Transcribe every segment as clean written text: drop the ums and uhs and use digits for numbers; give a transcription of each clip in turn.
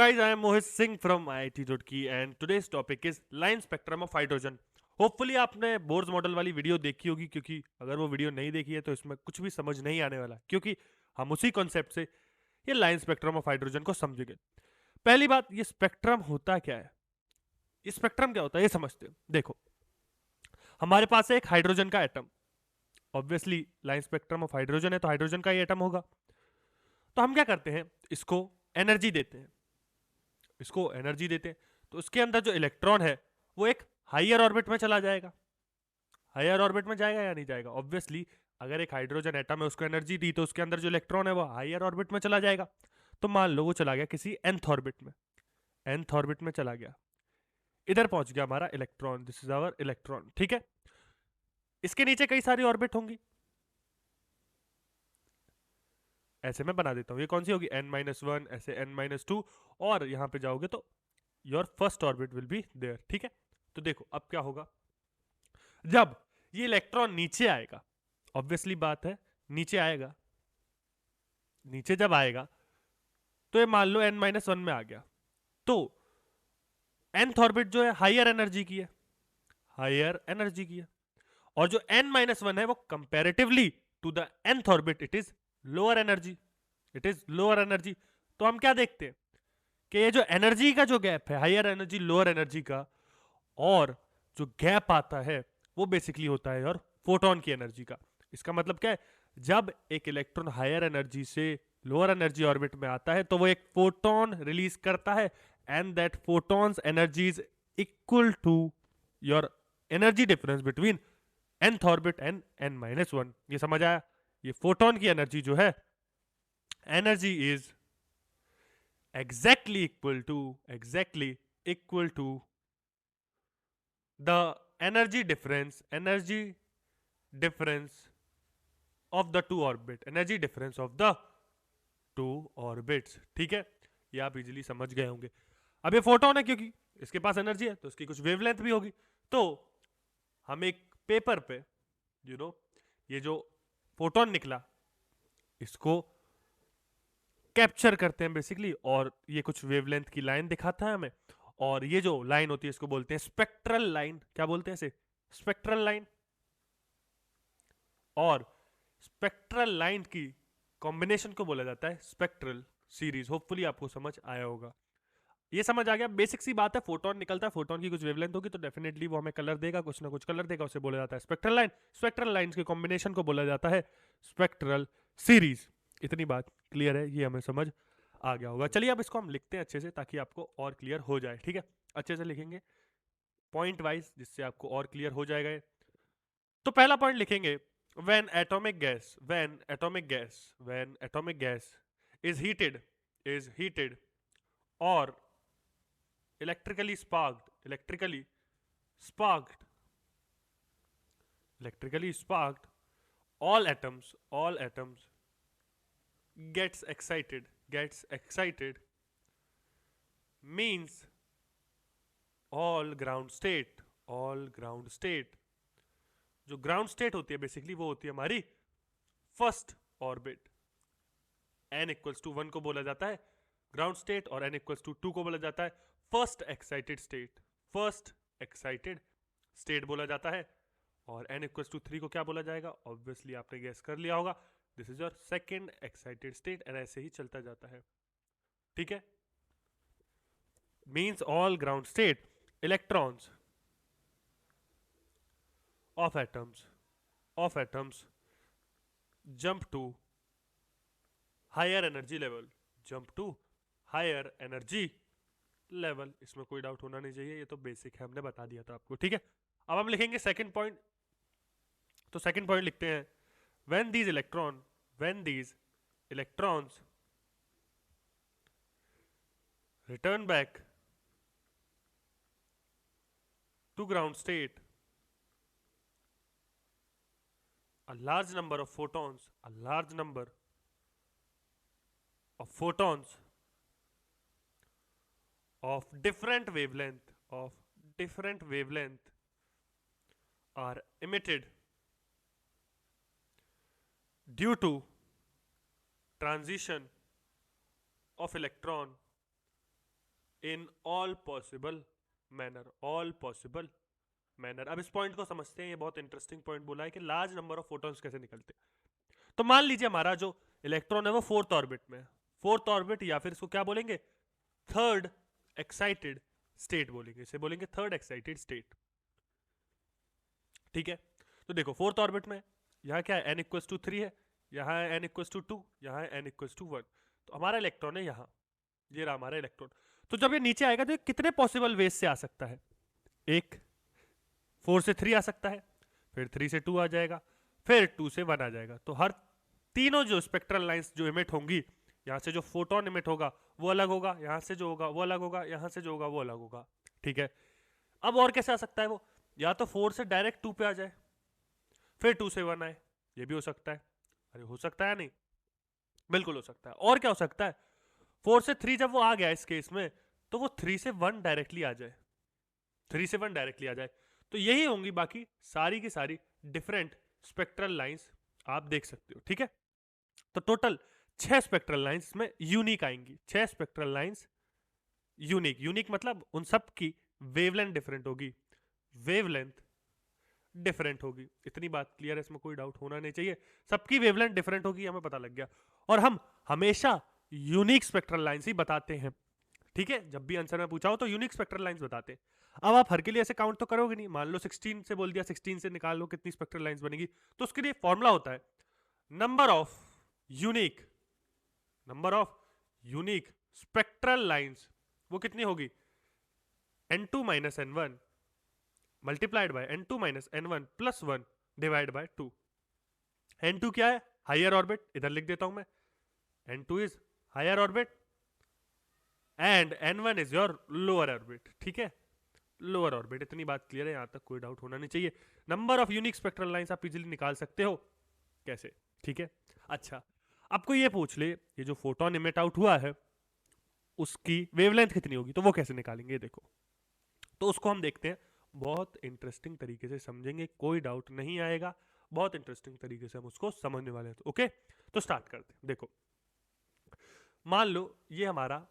guys, I am Mohit Singh from IIT Roorkee and today's topic is line spectrum of hydrogen. Hopefully आपने Bohr's model वाली video देखी होगी, क्योंकि अगर वो वीडियो नहीं देखी है तो इसमें कुछ भी समझ नहीं आने वाला, क्योंकि हम उसी कॉन्सेप्ट से ये लाइन स्पेक्ट्रम ऑफ हाइड्रोजन को समझेंगे। पहली बात, ये स्पेक्ट्रम होता क्या है? ये स्पेक्ट्रम क्या होता है ये समझते हैं। देखो, हमारे पास है एक हाइड्रोजन का atom. Obviously line spectrum of hydrogen है तो हाइड्रोजन का ही एटम होगा। तो हम क्या करते हैं, इसको एनर्जी देते हैं। इसको एनर्जी देते हैं तो उसके अंदर जो इलेक्ट्रॉन है वो एक हायर ऑर्बिट में चला जाएगा। हायर ऑर्बिट में जाएगा या नहीं जाएगा? ऑब्वियसली अगर एक हाइड्रोजन एटम है, उसको एनर्जी दी तो उसके अंदर जो इलेक्ट्रॉन है वो हायर ऑर्बिट में चला जाएगा। तो मान लो वो चला गया किसी nth ऑर्बिट में। nth ऑर्बिट में चला गया, इधर पहुंच गया हमारा electron. This is our electron, ठीक है। इसके नीचे कई सारी ऑर्बिट होंगी, ऐसे मैं बना देता हूं। ये कौन सी होगी? n-1, ऐसे n-2, और यहां पे जाओगे तो your first orbit will be there, ठीक है। तो देखो अब क्या होगा, जब ये इलेक्ट्रॉन नीचे आएगा, ऑब्वियसली बात है नीचे आएगा, नीचे जब आएगा तो ये मान लो n-1 में आ गया, तो nth ऑर्बिट जो है हायर एनर्जी की है, हायर एनर्जी की है, और जो n-1 है वो comparatively to the nth orbit it is lower energy, it is lower energy. तो हम क्या देखते हैं कि ये जो एनर्जी का जो गैप है, हायर एनर्जी लोअर एनर्जी का, और जो गैप आता है वो बेसिकली होता है और फोटोन की एनर्जी का। इसका मतलब क्या है, जब एक इलेक्ट्रॉन हायर एनर्जी से लोअर एनर्जी ऑर्बिट में आता है तो वो एक फोटोन रिलीज करता है, and that photons energy is equal to your energy difference between nth orbit and n-1। ये समझ आया? ये फोटोन की एनर्जी जो है, energy is exactly equal to the energy difference of the two orbits, ठीक है। ये आप इजीली समझ गए होंगे। अब ये फोटोन है, क्योंकि इसके पास एनर्जी है तो इसकी कुछ वेवलेंथ भी होगी। तो हम एक पेपर पे ये जो फोटोन निकला इसको कैप्चर करते हैं बेसिकली, और ये कुछ वेवलेंथ की लाइन दिखाता है हमें। और ये जो लाइन होती है इसको बोलते हैं स्पेक्ट्रल लाइन। क्या बोलते हैं इसे? Spectral line. और स्पेक्ट्रल लाइन की कॉम्बिनेशन को बोला जाता है स्पेक्ट्रल सीरीज। होपफुली आपको समझ आया होगा। ये समझ आ गया, बेसिक सी बात है। फोटोन निकलता है, फोटोन की कुछ वेवलेंथ होगी तो डेफिनेटली वो हमें कलर देगा, कुछ ना कुछ कलर देगा, उसे बोला जाता है स्पेक्ट्रल लाइन। स्पेक्ट्रल लाइंस के कॉम्बिनेशन को बोला जाता है स्पेक्ट्रल सीरीज। इतनी बात क्लियर है, ये हमें समझ आ गया होगा। चलिए अब इसको हम लिखते हैं अच्छे से, ताकि आपको और क्लियर हो जाए, ठीक है। अच्छे से लिखेंगे पॉइंट वाइज, जिससे आपको और क्लियर हो जाएगा ये। तो पहला पॉइंट लिखेंगे, when atomic gas is heated or electrically sparked, all atoms gets excited, means all ground state। जो ग्राउंड स्टेट होती है बेसिकली वो होती है हमारी फर्स्ट ऑर्बिट। n=1 को बोला जाता है ग्राउंड स्टेट, और n=2 को बोला जाता है फर्स्ट एक्साइटेड स्टेट बोला जाता है। और n=3 को क्या बोला जाएगा? ऑब्वियसली आपने गेस कर लिया होगा, this is your second excited state. And ऐसे ही चलता जाता है, ठीक है। Means all ground state electrons of atoms jump to higher energy level। इसमें कोई डाउट होना नहीं चाहिए, ये तो बेसिक है, हमने बता दिया था आपको, ठीक है। अब हम लिखेंगे सेकंड पॉइंट। तो सेकंड पॉइंट लिखते हैं, when these electrons return back to ground state, a large number of photons of different wavelength are emitted due to transition of electron in all possible manner, all possible manner. अब इस point को समझते हैं, ये बहुत interesting point बोला है कि लार्ज नंबर ऑफ फोटॉन्स कैसे निकलते हैं। तो मान लीजिए हमारा जो इलेक्ट्रॉन है वो फोर्थ ऑर्बिट में है, फोर्थ ऑर्बिट, या फिर इसको क्या बोलेंगे, थर्ड एक्साइटेड स्टेट बोलेंगे, इसे बोलेंगे थर्ड एक्साइटेड स्टेट। ठीक है, तो देखो फोर्थ ऑर्बिट में यहाँ क्या है, n इक्वल्स टू 3 है, यहाँ है n इक्वल्स टू 2, यहाँ है n इक्वल्स टू 1। तो हमारा इलेक्ट्रॉन है यहाँ, ये रहा हमारा इलेक्ट्रॉन। तो जब ये नीचे आएगा तो ये कितने पॉसिबल वेज से आ सकता है, एक 4 से 3 आ सकता है, फिर 3 से 2 आ जाएगा, फिर 2 से 1 आ जाएगा। तो हर तीनों जो स्पेक्ट्रल लाइंस जो इमिट होंगी, यहाँ से जो फोटोन इमिट होगा वो अलग होगा, यहाँ से जो होगा वो अलग होगा, यहाँ से जो होगा वो अलग होगा। ठीक है, अब और कैसे आ सकता है वो, या तो 4 से डायरेक्ट 2 पे आ जाए, फिर 2 से 1 आए, ये भी हो सकता है। अरे हो सकता है नहीं, बिल्कुल हो सकता है। और क्या हो सकता है, 4 से 3 जब वो आ गया इस केस में, तो वो 3 से 1 डायरेक्टली आ जाए, 3 से 1 डायरेक्टली आ जाए। तो यही होंगी बाकी सारी की सारी डिफरेंट स्पेक्ट्रल लाइंस, आप देख सकते हो। ठीक है, तो टोटल 6 स्पेक्ट्रल लाइंस में यूनिक आएंगी, 6 स्पेक्ट्रल लाइंस यूनिक। यूनिक मतलब उन सब की वेवलेंथ डिफरेंट होगी, वेवलेंथ डिफरेंट होगी। इतनी बात क्लियर है, इसमें कोई डाउट होना नहीं चाहिए, सबकी वेवलेंथ डिफरेंट होगी, हमें पता लग गया। और हम हमेशा यूनिक स्पेक्ट्रल लाइंस ही बताते हैं। ठीक है, जब भी आंसर में पूछा हो तो यूनिक स्पेक्ट्रल लाइंस बताते हैं। अब आप हर के लिए ऐसे काउंट तो करोगे नहीं, मान लो 16 से बोल दिया, 16 से निकाल लो कितनी स्पेक्ट्रल लाइंस बनेगी। तो उसके लिए फॉर्मूला होता है number of unique, number of unique spectral lines, वो कितनी होगी, n2 minus n1 multiplied by n2 minus n1 plus 1 divide by 2। n2 क्या है, हायर ऑर्बिट, इधर लिख देता हूं मैं, n2 is higher orbit and n1 is your lower orbit. ठीक है, लोअर ऑर्बिट, इतनी बात क्लियर है, यहां तक कोई डाउट होना नहीं चाहिए। Number of unique spectral lines आप इजीली निकाल सकते हो, कैसे। ठीक है, अच्छा आपको ये पूछ ले, ये जो फोटोन इमिट आउट हुआ है उसकी वेवलेंथ कितनी होगी, तो वो कैसे निकालेंगे, देखो। तो उसको हम देखते हैं, बहुत इंटरेस्टिंग तरीके से समझेंगे, कोई डाउट नहीं आएगा, बहुत इंटरेस्टिंग तरीके से हम उसको समझने वाले हैं। तो ओके, तो स्टार्ट करते हैं। देखो मान लो ये हमारा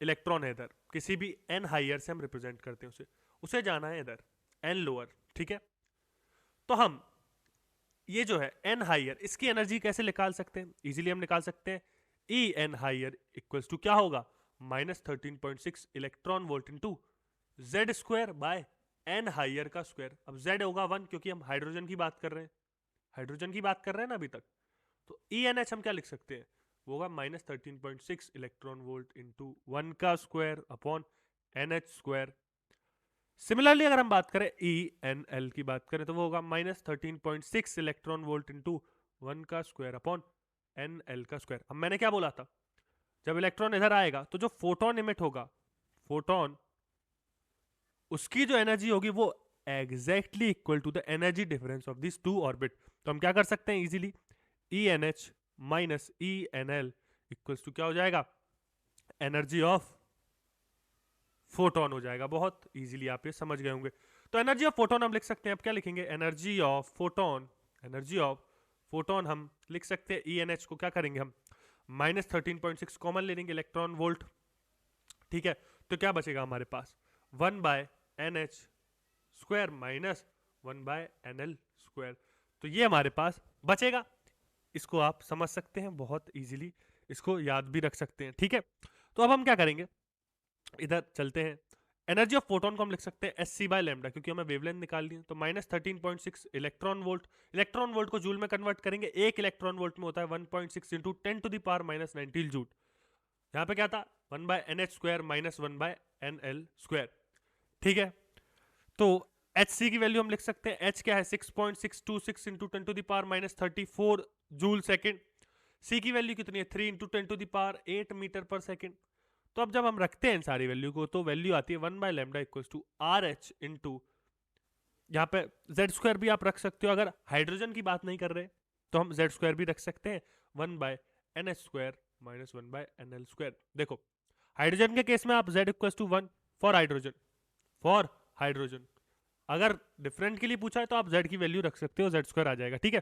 इलेक्ट्रॉन है इधर, किसी भी n हायर से हम रिप्रेजेंट करते हैं उसे, उसे जाना है इधर n लोअर। ठीक है, तो हम ये जो है n हायर, इसकी एनर्जी कैसे निकाल सकते हैं, इजीली हम निकाल सकते हैं, E n higher equals to क्या होगा, -13.6 electron volt into z square by n higher का स्क्वायर। अब z होगा 1 क्योंकि हम हाइड्रोजन की बात कर रहे हैं, हाइड्रोजन की बात कर रहे हैं ना अभी तक। तो ENH हम क्या लिख सकते हैं, वो होगा -13.6 इलेक्ट्रॉन वोल्ट इंटू 1 का square upon NH square. Similarly अगर हम बात करें ENL की बात करें तो वो होगा -13.6 इलेक्ट्रॉन वोल्ट इंटू 1 का स्क्वायर अपॉन NL का स्क्वायर। अब मैंने क्या बोला था, जब इलेक्ट्रॉन इधर आएगा तो जो फोटोन इमिट होगा, फोटोन, उसकी जो एनर्जी होगी वो exactly equal to the energy difference of this two orbit. तो हम क्या कर सकते हैं easily, ENH minus ENL equals to क्या हो जाएगा, एनर्जी ऑफ फोटोन हो जाएगा। बहुत इजीली आप ये समझ गए होंगे। तो एनर्जी ऑफ फोटोन हम लिख सकते हैं, अब क्या लिखेंगे, energy of photon, energy of photon हम लिख सकते हैं, ENH को क्या करेंगे हम -13.6 कॉमन ले लेंगे इलेक्ट्रॉन वोल्ट। ठीक है, तो क्या बचेगा हमारे पास 1 by NH square minus 1 by NL square. तो ये हमारे पास बचेगा, इसको आप समझ सकते हैं बहुत इजीली, इसको याद भी रख सकते हैं। ठीक है, तो अब हम क्या करेंगे, इधर चलते हैं, एनर्जी ऑफ फोटोन को हम लिख सकते हैं SC बाय लैम्डा, क्योंकि हमें वेवलेंथ निकालनी है। तो -13.6 इलेक्ट्रॉन वोल्ट, इलेक्ट्रॉन वोल्ट को जूल में कन्वर्ट करेंगे, एक इलेक्ट्रॉन वोल्ट में होता है 1.6 into 10 to the power -19 joule. यहाँ पे क्या था, 1 by NH square minus 1 by NL square. ठीक है, तो HC की वैल्यू हम लिख सकते हैं, H क्या है 6.626 into 10 to the power -34 joule second. C की वैल्यू कितनी है 3 into 10 to the power 8 metre per second. तो अब जब हम रखते हैं इन सारी वैल्यू को, तो वैल्यू आती है 1 by lambda equals to RH into, यहाँ पे Z स्क्वायर भी आप रख सकते हो, अगर हाइड्रोजन की बात नहीं कर रहे तो हम Z स्क्वायर भी रख सकते हैं, 1 by NH square minus 1 by NL square. देखो हाइड्रोजन के केस में आप Z equals to 1 for hydrogen, for hydrogen. अगर डिफरेंट के लिए पूछा है तो आप Z की वैल्यू रख सकते हो, Z स्क्वायर आ जाएगा। ठीक है,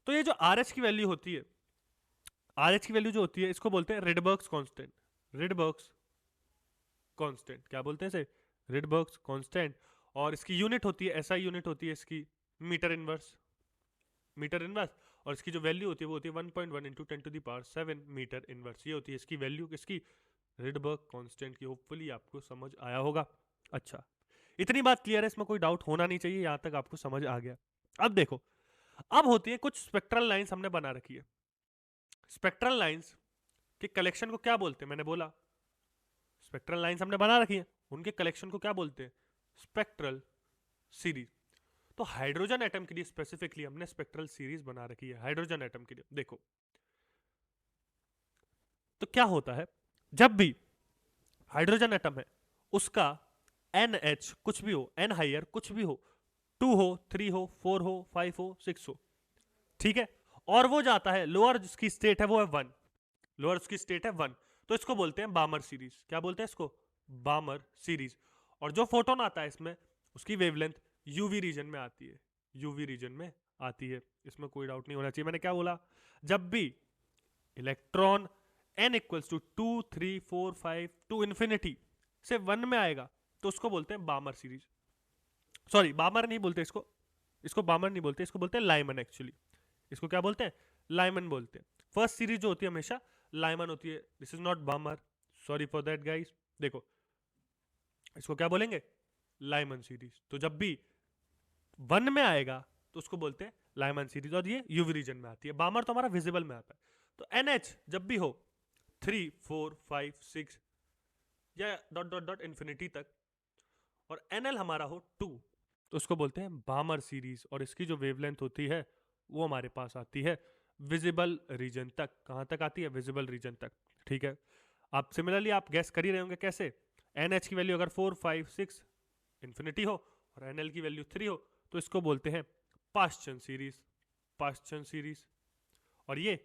तो ये जो RH की वैल्यू होती है, RH की वैल्यू जो होती है, इसको बोलते हैं रिडबर्ग्स कांस्टेंट, रिडबर्ग्स कांस्टेंट, क्या बोलते हैं इसे, रिडबर्ग कांस्टेंट। और इसकी यूनिट होती है, एसआई यूनिट होती है इसकी मीटर इनवर्स, मीटर इनवर्स। और इसकी जो वैल्यू होती है वो होती है 1.1 इंटू 10⁻7 मीटर इनवर्स। ये होती है इसकी वैल्यू किसकी, रिडबर्ग कांस्टेंट की। होपफुली आपको समझ आया होगा। अच्छा, इतनी बात क्लियर है, इसमें कोई डाउट होना नहीं चाहिए, यहां तक आपको समझ आ गया। अब देखो, अब होती है कुछ स्पेक्ट्रल लाइंस हमने बना रखी है। स्पेक्ट्रल लाइंस के कलेक्शन को क्या बोलते हैं, मैंने बोला स्पेक्ट्रल लाइंस हमने बना रखी है, उनके कलेक्शन को क्या बोलते हैं, स्पेक्ट्रल सीरीज। तो हाइड्रोजन एटम के लिए स्पेसिफिकली हमने स्पेक्ट्रल सीरीज बना रखी है, हाइड्रोजन एटम के लिए। देखो तो क्या होता है, जब भी हाइड्रोजन एटम है उसका NH कुछ भी हो, N हाइयर कुछ भी हो, 2 हो, 3 हो, 4 हो, 5 हो, 6 हो, ठीक है, और वो जाता है लोअर, जिसकी स्टेट है वो है 1, लोअर उसकी स्टेट है 1, तो इसको बोलते हैं बामर सीरीज। क्या बोलते हैं इसको, बामर सीरीज। और जो फोटोन आता है इसमें, उसकी वेवलेंथ यूवी रीजन में आती है, यूवी रीजन में आती है, इसमें कोई डाउट नहीं होना चाहिए। मैंने क्या बोला, जब भी electron n equals to 2 3 4 5 to infinity से 1 में आएगा तो उसको बोलते हैं बामर सीरीज। सॉरी, बामर नहीं बोलते इसको, इसको बामर नहीं बोलते, इसको बोलते हैं लाइमन। एक्चुअली इसको क्या बोलते हैं, लाइमन बोलते हैं। फर्स्ट सीरीज जो होती है हमेशा लाइमन होती है, this is not बामर, sorry for that guys. देखो इसको क्या बोलेंगे, लाइमन सीरीज। तो जब भी 1 में आएगा तो उसको बोलते हैं लाइमन सीरीज, और ये यूवी रीजन में आती है। बामर तो हमारा विजिबल में आता है। तो NH जब भी हो 3 4 5 6 या डॉट डॉट डॉट इन्फिनिटी तक, और NL हमारा हो 2, तो उसको बोलते हैं बामर सीरीज। और इसकी जो वेवलेंथ होती है वो हमारे पास आती है विजिबल रीजन तक। कहां तक आती है, विजिबल रीजन तक, ठीक है। आप सिमिलरली आप गैस कर ही रहे होंगे कैसे, NH की वैल्यू अगर 4 5 6 इन्फिनिटी हो और NL की वैल्यू 3 हो तो इसको बोलते हैं पाश्चन सीरीज, पाश्चन सीरीज। और ये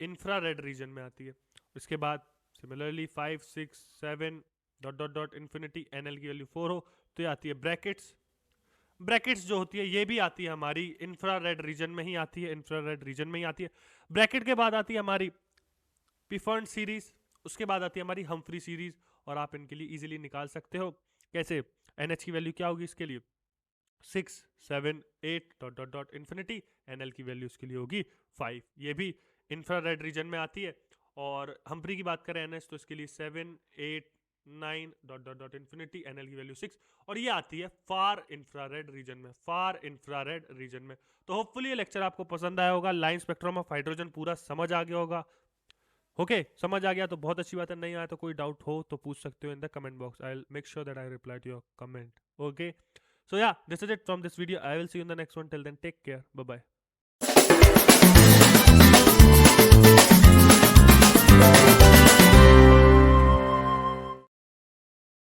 इंफ्रारेड रीजन में आती है। इसके बाद similarly 5 6 7 dot dot dot infinity, NL की वैल्यू 4 हो तो ये आती है ब्रैकेट्स। ब्रैकेट्स जो होती है ये भी आती है हमारी इंफ्रारेड रीजन में ही आती है, इंफ्रारेड रीजन में ही आती है। ब्रैकेट के बाद आती है हमारी पिफर्न सीरीज, उसके बाद आती है हमारी हम्फ्री सीरीज। और आप इनके लिए इजीली निकाल सकते हो कैसे, NH की वैल्यू क्या होगी इसके लिए 6 7 8 dot dot dot infinity, NL की वैल्यू इसके लिए होगी 5। ये भी इंफ्रारेड रीजन में आती है। और हम्फ्री की बात करें NH तो इसके लिए 7 8 9 dot dot dot infinity, NL की वैल्यू 6। और ये आती है फार इंफ्रारेड रीजन में, फार इंफ्रारेड रीजन में। तो होपफुली ये लेक्चर आपको पसंद आया होगा, लाइन स्पेक्ट्रम ऑफ हाइड्रोजन पूरा समझ आ गया होगा। ओके समझ आ गया तो बहुत अच्छी बात है, नहीं आया तो कोई डाउट हो तो पूछ सकते हो in the comment box, I will make sure that I reply to your comment. Okay, so yeah, this is it from this video. I will see you in the next one. Till then, take care. Bye bye.